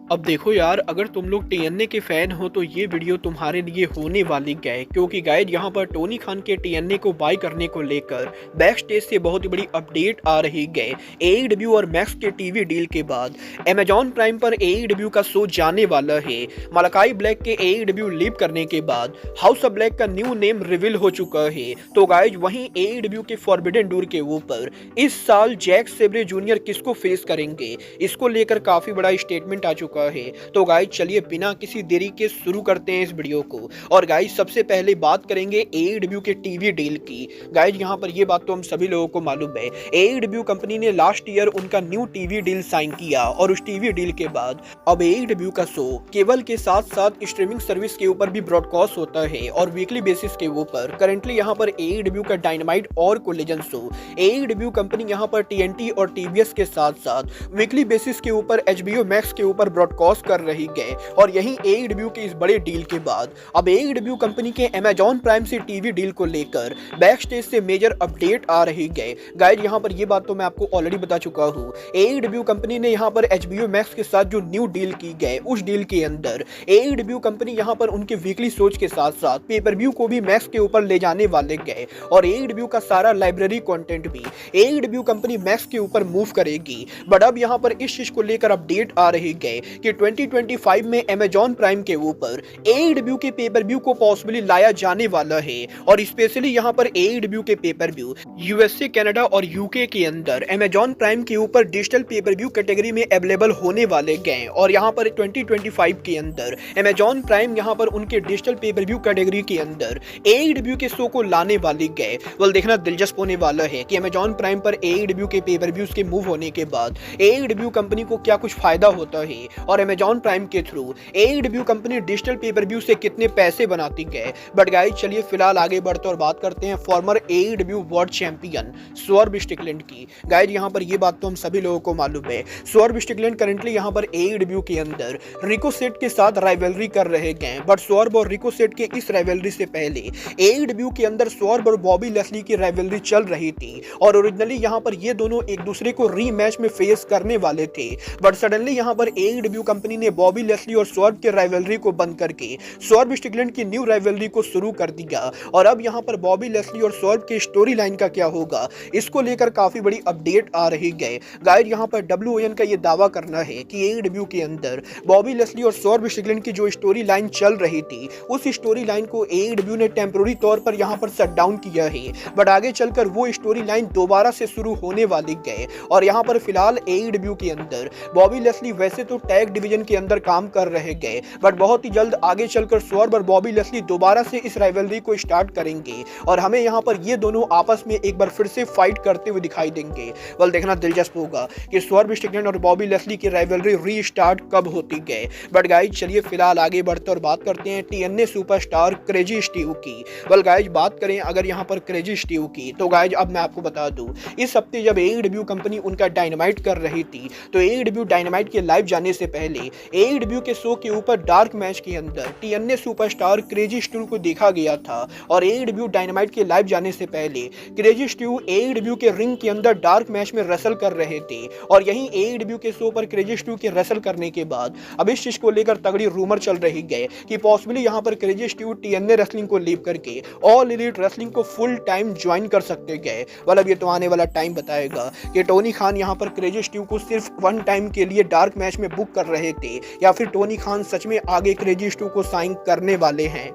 अब देखो यार, अगर तुम लोग टीएनए के फैन हो तो ये वीडियो तुम्हारे लिए होने वाली है, क्योंकि गाइज यहाँ पर टोनी खान के टीएनए को बाय करने को लेकर बैक स्टेज से बहुत ही बड़ी अपडेट आ रही है। एईडब्ल्यू और मैक्स के टीवी डील के बाद अमेजॉन प्राइम पर एईडब्ल्यू का शो जाने वाला है। मलाकाई ब्लैक के एईडब्ल्यू लीव करने के बाद हाउस ऑफ ब्लैक का न्यू नेम रिवील हो चुका है। तो गाइज वहीं एईडब्ल्यू के फॉरबिडन डोर के ऊपर इस साल जैक सेब्रे जूनियर किसको फेस करेंगे, इसको लेकर काफी बड़ा स्टेटमेंट आ चुका है। तो गाइस चलिए बिना किसी देरी के शुरू करते हैं इस वीडियो को। और गाइस सबसे पहले बात करेंगे एईडब्ल्यू के टीवी डील की। गाइस यहाँ पर ये बात तो हम सभी लोगों को मालूम है, एईडब्ल्यू कंपनी ने लास्ट ईयर उनका न्यू टीवी डील साइन किया और उस टीवी डील के बाद अब एईडब्ल्यू का शो केबल के साथ साथ स्ट्रीमिंग सर्विस के ऊपर भी ब्रॉडकास्ट होता है और वीकली बेसिस के ऊपर करंटली यहाँ पर एईडब्ल्यू का डायनामाइट और कोलिजन शो एईडब्ल्यू कंपनी यहाँ पर टीएनटी और टीबीएस के साथ साथ वीकली बेसिस के ऊपर एचबीओ मैक्स के ऊपर ब्रॉडकास्ट कर रही है। और यहीं एईडब्ल्यू के इस बड़े डील के बाद अब एईडब्ल्यू कंपनी के अमेजॉन प्राइम से टीवी डील को लेकर बैक स्टेज से मेजर अपडेट आ रही है। गाइस यहाँ पर ये बात तो मैं आपको ऑलरेडी बता चुका हूँ, एईडब्ल्यू कंपनी ने यहाँ पर एचबीओ मैक्स के साथ जो न्यू डील की गई उस डील के अंदर एईडब्ल्यू कंपनी यहाँ पर उनके वीकली शोज के साथ साथ पेपर व्यू को भी मैक्स के ऊपर ले जाने वाले गए और एईडब्ल्यू का सारा लाइब्रेरी कंटेंट भी एईडब्ल्यू कंपनी मैक्स के ऊपर मूव करेगी। बट अब यहाँ पर इस चीज को लेकर अपडेट आ रही है कि 2025 में अमेजॉन प्राइम के ऊपर एईडब्ल्यू के पेपर व्यू को पॉसिबली लाया जाने वाला है और स्पेशली यहाँ पर एईडब्ल्यू के पेपर व्यू यूएसए, कनाडा और यूके के अंदर अमेजॉन प्राइम के ऊपर डिजिटल पेपर व्यू कैटेगरी में अवेलेबल होने वाले गए और यहाँ पर 2025 के अंदर अमेजॉन प्राइम यहाँ पर उनके डिजिटल पेपर व्यू कैटेगरी के अंदर एईडब्ल्यू के शो को लाने वाली गए। वेल देखना दिलचस्प होने वाला है कि अमेजॉन प्राइम पर एईडब्ल्यू के पेपर व्यूज के मूव होने के बाद एईडब्ल्यू कंपनी को क्या कुछ फायदा होता है और अमेजॉन प्राइम के through AEW company digital pay per view से कितने पैसे बनाती है। बट गाइस चलिए फिलहाल आगे बढ़ते और बात करते हैं farmer AEW world champion स्वॉर्ब Stickland की। गाइस यहाँ पर ये बात तो हम सभी लोगों को मालूम है, स्वॉर्ब स्टिकलैंड करंटली यहाँ पर एईडब्ल्यू के अंदर रिकोसेट के साथ राइवलरी कर रहे हैं। बट स्वॉर्ब और रिकोसेट के इस राइवलरी से पहले एईडब्ल्यू के अंदर स्वॉर्ब और बॉबी लेस्ली की राइवलरी चल रही थी और ओरिजिनली यहाँ पर ये दोनों एक दूसरे को रीमैच में फेस करने वाले थे। बट सडनली यहाँ पर एईडब्ल्यू कंपनी ने बॉबी लेस्ली और स्वॉर्ब के राइवलरी को बंद करके स्वॉर्ब स्टिकलैंड की न्यू राइवलरी को शुरू कर दिया और अब यहाँ पर बॉबी लेस्ली और स्वॉर्ब के स्टोरी लाइन का क्या होगा, इसको लेकर काफी बड़ी अपडेट आ रही है। गाइस यहाँ पर डब्ल्यूओएन का ये दावा करना है कि एईडब्ल्यू के अंदर बॉबी लेस्ली और स्वॉर्ब स्टिकलैंड की जो स्टोरी लाइन चल रही थी उस स्टोरी लाइन को एईडब्ल्यू ने टेम्पोररी तौर पर यहाँ पर शट डाउन किया है। बट आगे चलकर वो स्टोरी लाइन दोबारा से शुरू होने वाली है और यहाँ पर फिलहाल एईडब्ल्यू के अंदर बॉबी लेस्ली वैसे तो टैग डिवीजन के अंदर काम कर रहे गए बट बहुत ही जल्द आगे चलकर स्वॉर्ब और बॉबी लेस्ली दोबारा से इस राइवलरी को स्टार्ट करेंगे और हमें यहाँ पर ये दोनों आपस में एक बार फिर से फाइट करते हुए दिखाई देंगे। वेल देखना दिलचस्प होगा कि स्वॉर्ब स्टिकलैंड और बॉबी लेस्ली की राइवलरी रीस्टार्ट कब होती है। बट गाइज चलिए फिलहाल आगे बढ़ते और बात करते हैं टीएनए सुपरस्टार क्रेजी स्टीव की। वेल गाइज बात करें अगर यहाँ पर क्रेजी स्टीव की तो गाइज अब मैं आपको बता दूं, इस हफ्ते जब एईडब्ल्यू कंपनी उनका डायनामाइट कर रही थी तो एईडब्ल्यू डायनामाइट के लाइव जाने से पहले एईडब्ल्यू के शो के ऊपर डार्क मैच के अंदर टीएनए सुपरस्टार क्रेजी स्टीव को देखा गया था और एईडब्ल्यू डायनामाइट के लाइव जाने से पहले क्रेजी स्टीव एईडब्ल्यू के रिंग के अंदर डार्क मैच में रेसल कर रहे थे और यहीं एईडब्ल्यू के शो पर क्रेजी स्टीव के रेसल करने के बाद अब इस चीज को लेकर तगड़ी रूमर चल रही है कि पॉसिबली यहाँ पर क्रेजी स्टीव टीएनए रेसलिंग को लीव करके ऑल एलीट रेसलिंग को फुल टाइम ज्वाइन कर सकते गए। मतलब ये तो आने वाला टाइम बताएगा कि टोनी खान यहाँ पर क्रेजी स्टीव को सिर्फ वन टाइम के लिए डार्क मैच में बुक कर रहे थे या फिर टोनी खान सच में आगे क्रेजी स्टीव को साइन करने वाले हैं।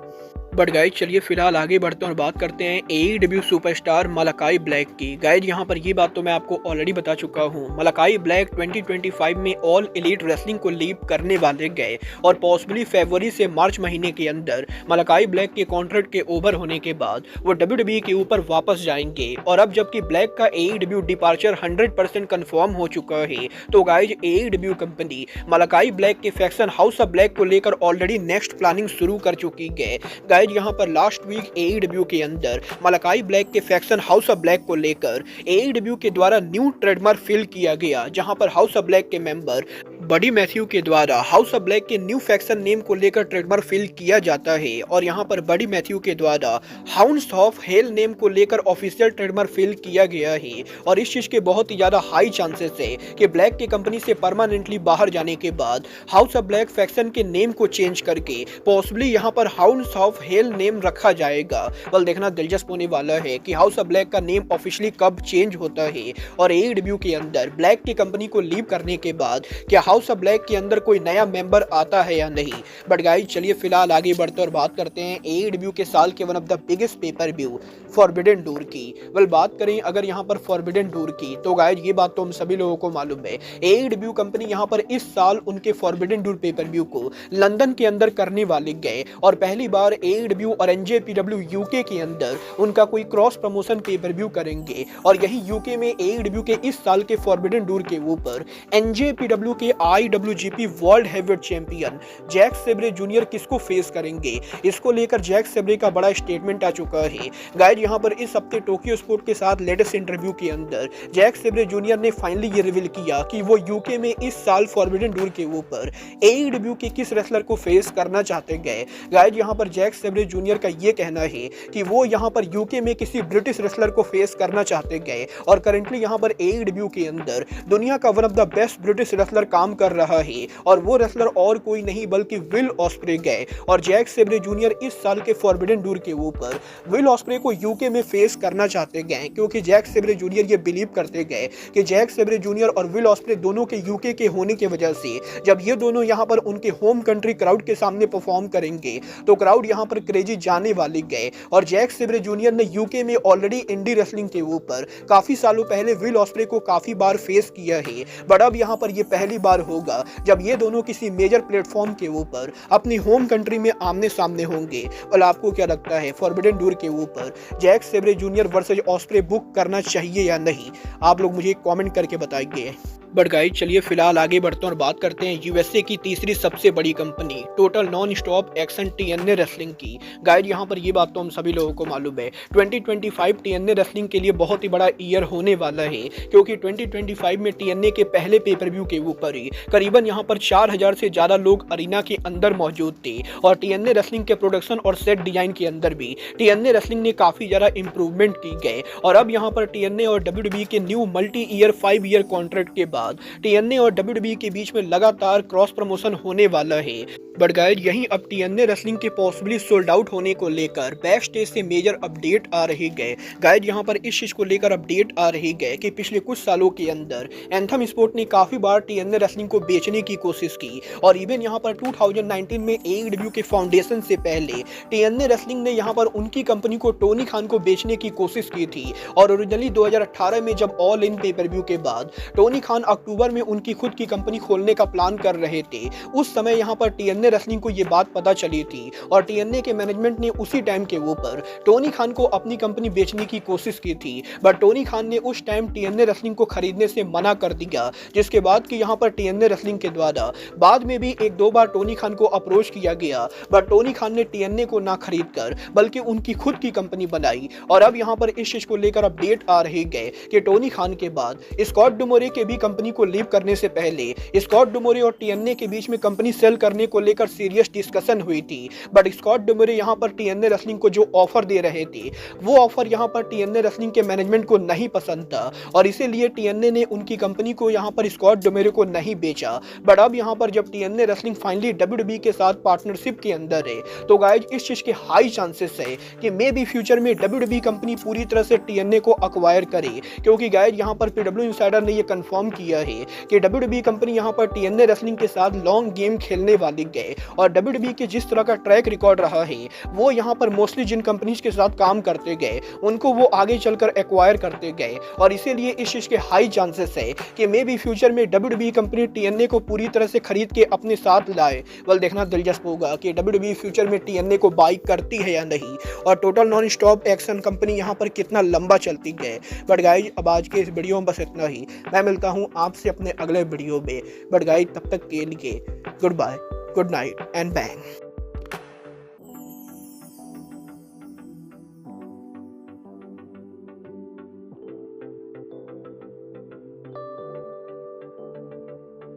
बट गाइज चलिए फिलहाल आगे बढ़ते हैं और बात करते हैं एईडब्ल्यू सुपरस्टार मलाकाई ब्लैक की। गाइज यहाँ पर ये बात तो मैं आपको ऑलरेडी बता चुका हूँ, मलाकाई ब्लैक 2025 में ऑल एलीट रेसलिंग को लीव करने वाले गए और पॉसिबली फरवरी से मार्च महीने के अंदर मलाकाई ब्लैक के कॉन्ट्रैक्ट के ओवर होने के बाद वो डब्ल्यूडब्ल्यूई के ऊपर वापस जाएंगे। और अब जबकि ब्लैक का एईडब्ल्यू डिपार्चर 100% कन्फर्म हो चुका है तो guys AEW company Malachi black के फैक्शन हाउस ऑफ ब्लैक को लेकर ऑलरेडी नेक्स्ट प्लानिंग शुरू कर चुकी है। गाइज यहाँ पर लास्ट वीक एईडब्ल्यू के अंदर मलाकाई ब्लैक के फैक्शन हाउस ऑफ ब्लैक को लेकर एईडब्ल्यू के द्वारा न्यू ट्रेडमार्क फिल किया गया जहां पर हाउस ऑफ ब्लैक के मेंबर बडी मैथ्यू के द्वारा हाउस ऑफ ब्लैक के न्यू फैक्शन नेम को लेकर ट्रेडमार्क फिल किया जाता है और यहाँ पर बडी मैथ्यू के द्वारा हाउंड्स ऑफ हेल नेम को लेकर ऑफिशियल ट्रेडमार्क फिल किया गया है और इस चीज के बहुत ही ज्यादा हाई चांसेस है कि ब्लैक की कंपनी से परमानेंटली बाहर जाने के बाद हाउस ऑफ ब्लैक फैक्शन के नेम को चेंज करके पॉसिबली यहाँ पर हाउंड्स ऑफ हेल नेम रखा जाएगा। बल देखना दिलचस्प होने वाला है कि हाउस ऑफ ब्लैक का नेम ऑफिशियली कब चेंज होता है और एईडब्ल्यू के अंदर ब्लैक की कंपनी को लीव करने के बाद क्या हाउस ऑफ ब्लैक के अंदर कोई नया मेंबर आता है या नहीं। बट गाइस चलिए फिलहाल आगे बढ़ते और बात करते हैं एईडब्ल्यू के साल के one of the biggest pay per view forbidden door की। वेल बात करें अगर यहाँ पर फॉरबिडन डोर की तो गाइस ये बात तो हम सभी लोगों को मालूम है, एईडब्ल्यू कंपनी यहाँ पर इस साल उनके फॉरबिडन डोर पेपर व्यू को लंदन के अंदर करने वाले गए और पहली बार एईडब्ल्यू और एनजेपीडब्ल्यू यूके के अंदर उनका कोई क्रॉस प्रमोशन पेपर व्यू करेंगे और यही यूके में एईडब्ल्यू के इस साल के फॉरबिडन डोर के ऊपर एनजेपीडब्ल्यू के IWGP world heavyweight champion Jack Sabre junior किसको फेस करेंगे। इसको लेकर जैक सेब्रे का बड़ा स्टेटमेंट आ चुका है। गाइस यहाँ पर इस हफ्ते टोक्यो स्पोर्ट के साथ लेटेस्ट इंटरव्यू के अंदर जैक सेब्रे जूनियर ने फाइनली ये रिवील किया कि वो यूके में इस साल फॉरबिडन डोर के ऊपर एईडब्ल्यू के किस रेसलर को फेस करना चाहते गए। गाइस यहाँ पर जैक सेब्रे जूनियर का ये कहना है कि वो यहाँ पर यूके में किसी ब्रिटिश रेसलर को फेस करना चाहते गए और करंटली यहाँ पर एईडब्ल्यू के अंदर दुनिया का one of the best British wrestler काम कर रहा है और वो रेसलर और कोई नहीं बल्कि विल ऑस्प्रे गए और जैक सेब्रे जूनियर इस साल के फॉरबिडन डोर के ऊपर विल ऑस्प्रे को यूके में फेस करना चाहते गए क्योंकि जैक सेब्रे जूनियर ये बिलीव करते गए कि जैक सेब्रे जूनियर और विल ऑस्प्रे दोनों के यूके के होने की वजह से जब ये दोनों यहाँ पर उनके होम कंट्री क्राउड के सामने परफॉर्म करेंगे तो क्राउड यहाँ पर क्रेजी जाने वाले गए और जैक सेब्रे जूनियर ने यूके में ऑलरेडी इंडी रेसलिंग के ऊपर काफी सालों पहले विल ऑस्प्रे को काफी बार फेस किया है बट अब यहाँ पर ये पहली बार होगा जब ये दोनों किसी मेजर प्लेटफॉर्म के ऊपर अपनी होम कंट्री में आमने सामने होंगे। और आपको क्या लगता है फॉरबिडन डोर के ऊपर Jack Sabre Junior versus Ospreay book करना चाहिए या नहीं? आप लोग मुझे कमेंट करके बताइए। बट गाइस चलिए फिलहाल आगे बढ़ते हैं और बात करते हैं यूएसए की तीसरी सबसे बड़ी company total non stop action TNA wrestling की। गाइस यहाँ पर ये बात तो हम सभी लोगों को मालूम है 2025 टीएनए रेसलिंग के लिए बहुत ही बड़ा ईयर होने वाला है क्योंकि 2025 में टीएनए के पहले पेपर व्यू के ऊपर ही करीबन यहाँ पर 4000 से ज्यादा लोग अरीना के अंदर मौजूद थे और टीएनए रेसलिंग के प्रोडक्शन और सेट डिजाइन के अंदर भी टीएनए रेसलिंग ने काफी ज्यादा इंप्रूवमेंट की गए और अब यहाँ पर टीएनए और डब्ल्यूडब्ल्यूई के new multi year 5 year contract के बाद टीएनए और डब्ल्यूडब्ल्यूई के बीच में लगातार क्रॉस प्रमोशन होने वाला है। बट गाइस यहीं अब टीएनए रेसलिंग के पॉसिबली सोल्ड आउट होने को लेकर बैक स्टेज से मेजर अपडेट आ रहे गए। गाइस यहाँ पर इस चीज को लेकर अपडेट आ रही गए कि पिछले कुछ सालों के अंदर एंथम स्पोर्ट ने काफी बार टीएनए रेसलिंग को बेचने की कोशिश की और इवन यहाँ पर 2019 में एईडब्ल्यू के फाउंडेशन से पहले टीएनए रेसलिंग ने यहाँ पर उनकी कंपनी को टोनी खान को बेचने की कोशिश की थी और ओरिजिनली 2018 में जब ऑल इन पेपर व्यू के बाद टोनी खान अक्टूबर में उनकी खुद की कंपनी खोलने का प्लान कर रहे थे, उस समय यहाँ पर टीएनए रेसलिंग को ये बात पता चली थी और टीएनए के मैनेजमेंट ने उसी टाइम के ऊपर टोनी खान को अपनी कंपनी बेचने की कोशिश की थी बट टोनी खान ने उस टाइम टीएनए रेसलिंग को खरीदने से मना कर दिया जिसके बाद कि यहाँ पर टीएनए रेसलिंग के द्वारा बाद में भी एक दो बार टोनी खान को अप्रोच किया गया बट टोनी खान ने टीएनए को ना खरीद कर बल्कि उनकी खुद की कंपनी बनाई और अब यहाँ पर इस चीज को लेकर अपडेट आ रहे गए कि टोनी खान के बाद स्कॉट डुमोरे के भी कंपनी को लीव करने से पहले स्कॉट डुमोरे और टीएनए के बीच में कंपनी सेल करने को लेकर सीरियस डिस्कशन हुई थी बट स्कॉट डुमोरे यहाँ पर टीएनए रेसलिंग को जो ऑफर दे रहे थे वो ऑफर यहाँ पर टीएनए रेसलिंग के मैनेजमेंट को नहीं पसंद था और इसीलिए टीएनए ने उनकी कंपनी को यहाँ पर स्कॉट डुमोरे को नहीं बेचा। बट अब यहाँ पर जब टीएनए रेसलिंग फाइनली डब्ल्यूडब्ल्यूई के साथ पार्टनरशिप के अंदर है तो गाइस इस चीज के हाई चांसेस है कि मे बी फ्यूचर में डब्ल्यूडब्ल्यूई कंपनी पूरी तरह से टीएनए को अक्वायर करे क्योंकि गाइस यहाँ पर पीडब्ल्यू इनसाइडर ने ये कंफर्म किया है कि डब्ल्यूडब्ल्यूई कंपनी यहाँ पर टीएनए रेसलिंग के साथ लॉन्ग गेम खेलने वाली गए और डब्ल्यूडब्ल्यूई के जिस तरह का ट्रैक रिकॉर्ड रहा है वो यहाँ पर मोस्टली जिन कंपनीज के साथ काम करते गए उनको वो आगे चलकर एक्वायर करते गए और इसीलिए इस चीज के हाई चांसेस है कि मे बी फ्यूचर में डब्ल्यूडब्ल्यूई कंपनी टीएनए को पूरी तरह से खरीद के अपने साथ लाए। वेल देखना दिलचस्प होगा कि डब्ल्यूडब्ल्यूई फ्यूचर में टीएनए को बाई करती है या नहीं और total non stop action company यहाँ पर कितना लंबा चलती गए। बट गाइज अब आज के इस वीडियो में बस इतना ही, मैं मिलता हूँ आपसे अपने अगले वीडियो में। बट गाइज तब तक के लिए goodbye, good night and bang.